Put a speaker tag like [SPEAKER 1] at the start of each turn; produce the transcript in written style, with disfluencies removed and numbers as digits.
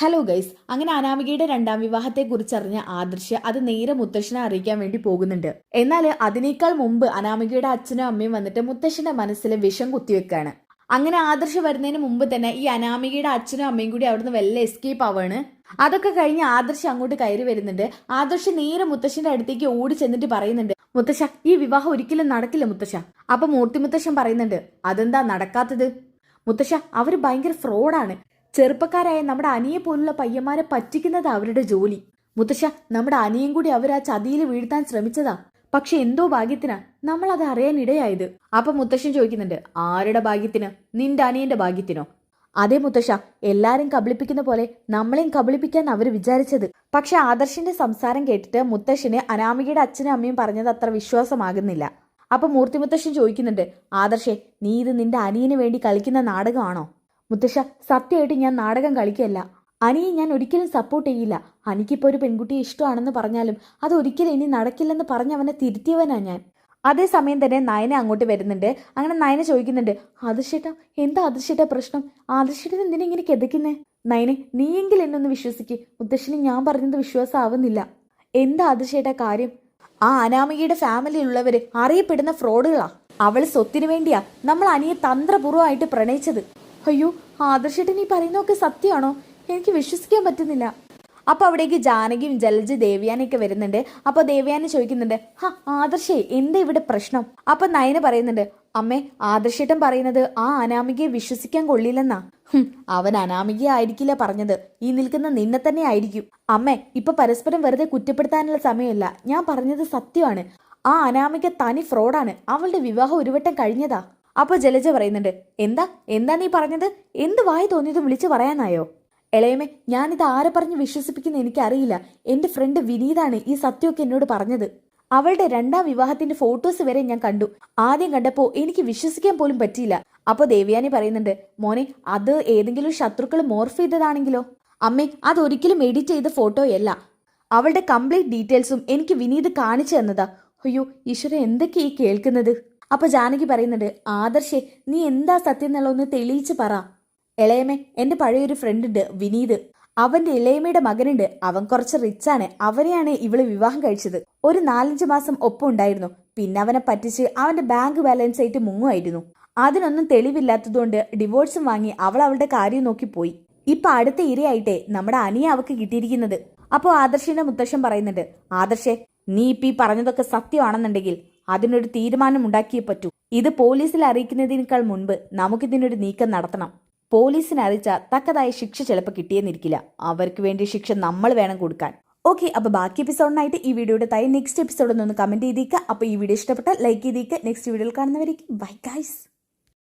[SPEAKER 1] Hello guys, അങ്ങനെ അനാമികയുടെ രണ്ടാം വിവാഹത്തെ കുറിച്ചറിഞ്ഞ ആദർശ് അത് നേരെ മുത്തശ്ശനെ അറിയിക്കാൻ വേണ്ടി പോകുന്നുണ്ട്. എന്നാൽ അതിനേക്കാൾ മുമ്പ് അനാമികയുടെ അച്ഛനും അമ്മയും വന്നിട്ട് മുത്തശ്ശന്റെ മനസ്സിൽ വിഷം കുത്തിവെക്കാണ്. അങ്ങനെ ആദർശ് വരുന്നതിന് മുമ്പ് തന്നെ ഈ അനാമികയുടെ അച്ഛനും അമ്മയും കൂടി അവിടുന്ന് വെല്ല എസ്കേപ്പ് ആവാണ്. അതൊക്കെ കഴിഞ്ഞ് ആദർശ് അങ്ങോട്ട് കയറി വരുന്നുണ്ട്. ആദർശ് നേരെ മുത്തശ്ശന്റെ അടുത്തേക്ക് ഓടി ചെന്നിട്ട് പറയുന്നുണ്ട്, മുത്തശ്ശ, ഈ വിവാഹം ഒരിക്കലും നടക്കില്ല മുത്തശ്ശ. അപ്പൊ മൂർത്തി മുത്തശ്ശൻ പറയുന്നുണ്ട്, അതെന്താ നടക്കാത്തത്? മുത്തശ്ശ, അവര് ഭയങ്കര ഫ്രോഡാണ്. ചെറുപ്പക്കാരായ നമ്മുടെ അനിയെ പോലുള്ള പയ്യന്മാരെ പറ്റിക്കുന്നത് അവരുടെ ജോലി. മുത്തശ്ശ, നമ്മുടെ അനിയും കൂടി അവർ ആ ചതിയിൽ വീഴ്ത്താൻ ശ്രമിച്ചതാ. പക്ഷെ എന്തോ ഭാഗ്യത്തിനാ നമ്മൾ അത് അറിയാൻ ഇടയായത്. അപ്പൊ മുത്തശ്ശൻ ചോദിക്കുന്നുണ്ട്, ആരുടെ ഭാഗ്യത്തിന്? നിന്റെ അനിയന്റെ ഭാഗ്യത്തിനോ? അതേ മുത്തശ്ശ, എല്ലാരും കബളിപ്പിക്കുന്ന പോലെ നമ്മളെയും കബളിപ്പിക്കാൻ അവര് വിചാരിച്ചത്. പക്ഷെ ആദർശിന്റെ സംസാരം കേട്ടിട്ട് മുത്തശ്ശന് അനാമികയുടെ അച്ഛനും അമ്മയും പറഞ്ഞത് അത്ര വിശ്വാസമാകുന്നില്ല. അപ്പൊ മൂർത്തി മുത്തശ്ശൻ ചോദിക്കുന്നുണ്ട്, ആദർശേ, നീ ഇത് നിന്റെ അനിയന് വേണ്ടി കളിക്കുന്ന നാടകമാണോ? മുത്തശ്ശ, സത്യമായിട്ട് ഞാൻ നാടകം കളിക്കല്ല. അനിയെ ഞാൻ ഒരിക്കലും സപ്പോർട്ട് ചെയ്യില്ല. അനിക്കിപ്പോൾ ഒരു പെൺകുട്ടിയെ ഇഷ്ടമാണെന്ന് പറഞ്ഞാലും അത് ഒരിക്കലും ഇനി നടക്കില്ലെന്ന് പറഞ്ഞ് അവനെ തിരുത്തിയവനാ ഞാൻ. അതേസമയം തന്നെ നയന അങ്ങോട്ട് വരുന്നുണ്ട്. അങ്ങനെ നയന ചോദിക്കുന്നുണ്ട്, ആദർശേട്ടാ, എന്താ ആദർശേട്ടാ പ്രശ്നം? ആദർശേട്ടൻ എന്തിനാ ഇങ്ങനെ കിതയ്ക്കുന്നേ? നയനെ, നീയെങ്കിൽ എന്നൊന്ന് വിശ്വസിക്ക്. മുത്തശ്ശന് ഞാൻ പറഞ്ഞത് വിശ്വാസമാവുന്നില്ല. എന്താ ആദർശേട്ടാ കാര്യം? ആ അനാമികയുടെ ഫാമിലിയിലുള്ളവര് അറിയപ്പെടുന്ന ഫ്രോഡുകളാ. അവൾ സ്വത്തിനു വേണ്ടിയാ നമ്മൾ അനിയെ തന്ത്രപൂർവ്വമായിട്ട് പ്രണയിച്ചത്. അയ്യോ, ആദർശേട്ടൻ ഈ പറയുന്നതൊക്കെ സത്യമാണോ? എനിക്ക് വിശ്വസിക്കാൻ പറ്റുന്നില്ല. അപ്പൊ അവിടേക്ക് ജാനകിയും ജലജ് ദേവ്യാനൊക്കെ വരുന്നുണ്ട്. അപ്പൊ ദേവ്യാന ചോദിക്കുന്നുണ്ട്, ആദർശേ, എന്താ ഇവിടെ പ്രശ്നം? അപ്പൊ നയന പറയുന്നുണ്ട്, അമ്മേ, ആദർശേട്ടൻ പറയുന്നത് ആ അനാമികയെ വിശ്വസിക്കാൻ കൊള്ളില്ലെന്നാ. അവൻ അനാമിക ആയിരിക്കില്ല പറഞ്ഞത്, ഈ നിൽക്കുന്ന നിന്നെ തന്നെ ആയിരിക്കും. അമ്മേ, ഇപ്പൊ പരസ്പരം വെറുതെ കുറ്റപ്പെടുത്താനുള്ള സമയമല്ല. ഞാൻ പറഞ്ഞത് സത്യമാണ്. ആ അനാമിക തനി ഫ്രോഡാണ്. അവളുടെ വിവാഹം ഒരു വട്ടം കഴിഞ്ഞതാ. അപ്പൊ ജലജ പറയുന്നുണ്ട്, എന്താ നീ പറഞ്ഞത്? എന്ത് വായി തോന്നിയത് വിളിച്ചു പറയാനായോ? എളയമേ, ഞാനിത് ആരെ പറഞ്ഞ് വിശ്വസിപ്പിക്കുന്ന എനിക്കറിയില്ല. എന്റെ ഫ്രണ്ട് വിനീതാണ് ഈ സത്യമൊക്കെ എന്നോട് പറഞ്ഞത്. അവളുടെ രണ്ടാം വിവാഹത്തിന്റെ ഫോട്ടോസ് വരെ ഞാൻ കണ്ടു. ആദ്യം കണ്ടപ്പോ എനിക്ക് വിശ്വസിക്കാൻ പോലും പറ്റിയില്ല. അപ്പൊ ദേവ്യാനി പറയുന്നുണ്ട്, മോനെ, അത് ഏതെങ്കിലും ശത്രുക്കൾ മോർഫ് ചെയ്തതാണെങ്കിലോ? അമ്മേ, അതൊരിക്കലും എഡിറ്റ് ചെയ്ത ഫോട്ടോയല്ല. അവളുടെ കംപ്ലീറ്റ് ഡീറ്റെയിൽസും എനിക്ക് വിനീത് കാണിച്ചു തന്നതാ. അയ്യോ ഈശ്വര, എന്തൊക്കെ ഈ കേൾക്കുന്നത്? അപ്പൊ ജാനകി പറയുന്നുണ്ട്, ആദർശേ, നീ എന്താ സത്യം എന്നുള്ള ഒന്ന് തെളിയിച്ച് പറ. ഇളയമേ, എന്റെ പഴയൊരു ഫ്രണ്ട് ഉണ്ട് വിനീത്. അവന്റെ ഇളയമയുടെ മകനുണ്ട്. അവൻ കുറച്ച് റിച്ചാണ്. അവനെയാണ് ഇവള് വിവാഹം കഴിച്ചത്. ഒരു 4-5 മാസം ഒപ്പം ഉണ്ടായിരുന്നു. പിന്നെ അവനെ പറ്റിച്ച് അവന്റെ ബാങ്ക് ബാലൻസ് ആയിട്ട് മുങ്ങുമായിരുന്നു. അതിനൊന്നും തെളിവില്ലാത്തതുകൊണ്ട് ഡിവോഴ്സും വാങ്ങി അവൾ അവളുടെ കാര്യം നോക്കി പോയി. ഇപ്പൊ അടുത്ത ഇരയായിട്ടേ നമ്മുടെ അനിയെ അവക്ക് കിട്ടിയിരിക്കുന്നത്. അപ്പോൾ ആദർശിന്റെ മുത്തശ്ശൻ പറയുന്നുണ്ട്, ആദർശേ, നീ ഇപ്പൊ ഈ പറഞ്ഞതൊക്കെ സത്യമാണെന്നുണ്ടെങ്കിൽ അതിനൊരു തീരുമാനം ഉണ്ടാക്കിയേ പറ്റൂ. ഇത് പോലീസിൽ അറിയിക്കുന്നതിനേക്കാൾ മുൻപ് നമുക്കിതിനൊരു നീക്കം നടത്തണം. പോലീസിനെ അറിയിച്ച തക്കതായ ശിക്ഷ ചിലപ്പോൾ കിട്ടിയെന്നിരിക്കില്ല. അവർക്ക് വേണ്ടി ശിക്ഷ നമ്മൾ വേണം കൊടുക്കാൻ. ഓക്കെ, അപ്പൊ ബാക്കി എപ്പിസോഡിനായിട്ട് ഈ വീഡിയോയുടെ താഴെ നെക്സ്റ്റ് എപ്പിസോഡ് ഒന്ന് കമന്റ് ചെയ്തേക്കുക. അപ്പൊ ഈ വീഡിയോ ഇഷ്ടപ്പെട്ടാൽ ലൈക്ക് ചെയ്തേക്കുക. നെക്സ്റ്റ് വീഡിയോയിൽ കാണുന്നവരേക്കും ബൈ ഗൈസ്.